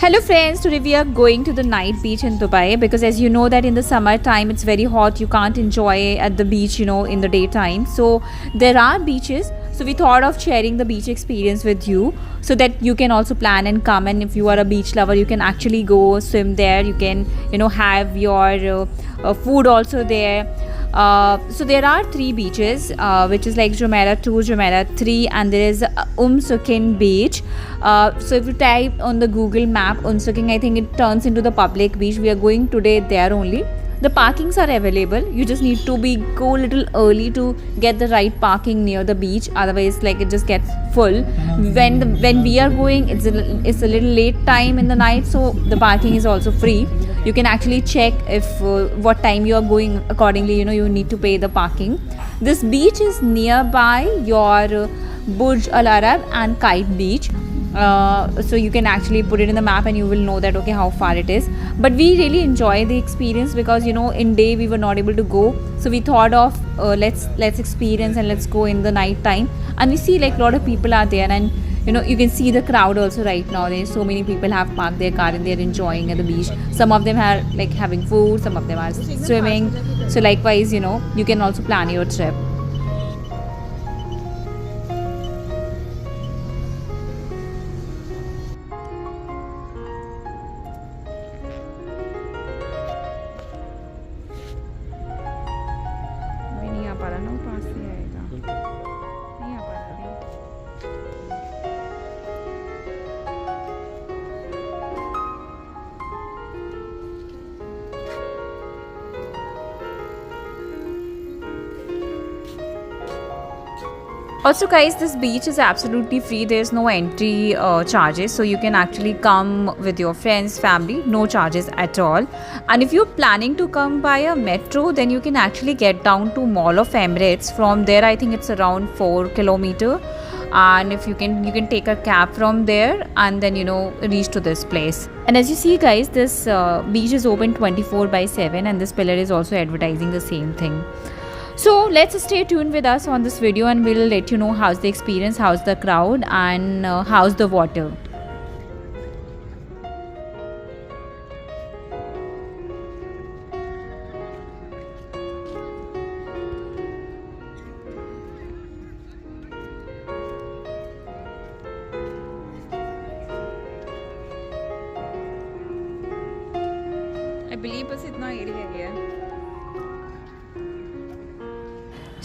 Hello friends, today we are going to the night beach in Dubai because as you know that in the summer time it's very hot, you can't enjoy at the beach, in the daytime. So there are beaches. So we thought of sharing the beach experience with you so that you can also plan and come, and if you are a beach lover you can actually go swim there. You can have your food also there. So there are three beaches, which is like Jumeirah 2, Jumeirah 3, and there is Sukin beach. So if you type on the Google map Sukin, I think it turns into the public beach. We are going today there only. The parkings are available. You just need to go a little early to get the right parking near the beach. Otherwise, like, it just gets full. When we are going, it's a little late time in the night, so the parking is also free. You can actually check if what time you are going. Accordingly, you need to pay the parking. This beach is nearby your Burj Al Arab and Kite Beach. So you can actually put it in the map and you will know that how far it is. But we really enjoy the experience because in day we were not able to go, so we thought of let's experience and let's go in the night time. And we see like a lot of people are there, and you can see the crowd also right now. There's so many people have parked their car and they're enjoying at the beach. Some of them are like having food, some of them are swimming. So likewise, you can also plan your trip. Also guys, this beach is absolutely free. There's no entry charges, so you can actually come with your friends, family, no charges at all. And if you're planning to come by a metro, then you can actually get down to Mall of Emirates. From there I think it's around 4 kilometers, and if you can take a cab from there and then reach to this place. And as you see guys, this beach is open 24/7, and this pillar is also advertising the same thing. So let's stay tuned with us on this video and we'll let you know how's the experience, how's the crowd, and how's the water. I believe बस इतना area है.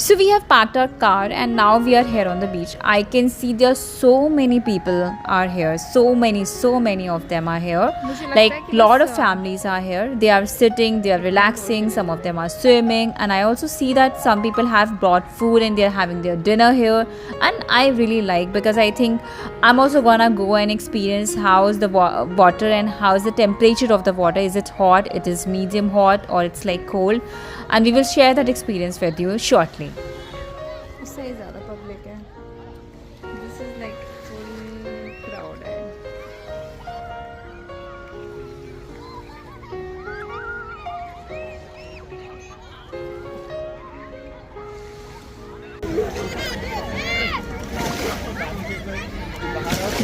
So we have parked our car and now we are here on the beach. I can see there are so many people are here. So many of them are here. Like lot of families are here. They are sitting, they are relaxing. Some of them are swimming, and I also see that some people have brought food and they are having their dinner here. And I really like, because I think I'm also gonna go and experience how's the water and how's the temperature of the water. Is it hot? It is medium hot, or it's like cold? And we will share that experience with you shortly. इससे ज़्यादा public है. This is like full crowd है.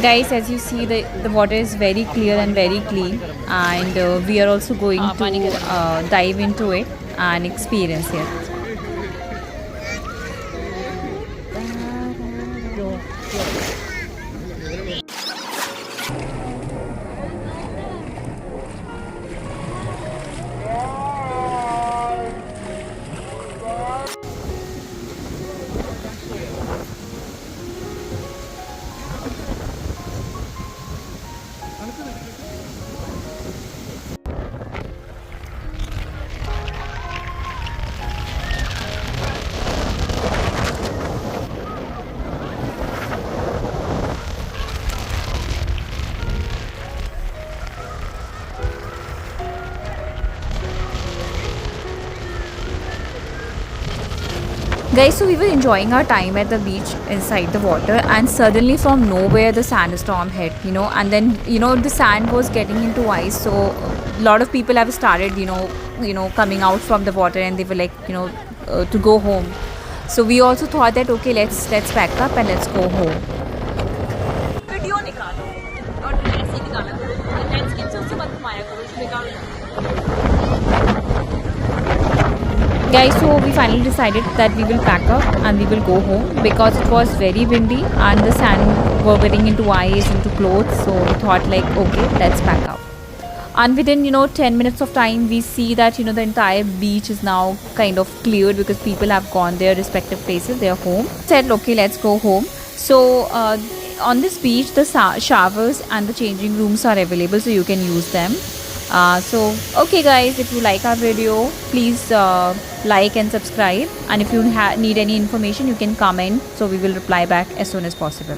Guys, as you see, the water is very clear and very clean, and we are also going to dive into it and experience it. Guys, so we were enjoying our time at the beach inside the water, and suddenly from nowhere the sandstorm hit, and then the sand was getting into ice. So a lot of people have started coming out from the water, and they were like to go home. So we also thought that okay, let's pack up and let's go home. Video निकालो और ऐसे निकालो. Guys, so we finally decided that we will pack up and we will go home because it was very windy and the sand were getting into eyes, into clothes. So we thought like, okay, let's pack up. And within 10 minutes of time, we see that the entire beach is now kind of cleared because people have gone their respective places, their home. Said, okay, let's go home. So on this beach, the showers and the changing rooms are available, so you can use them. So okay guys, if you like our video, please like and subscribe, and if you need any information, you can comment, so we will reply back as soon as possible.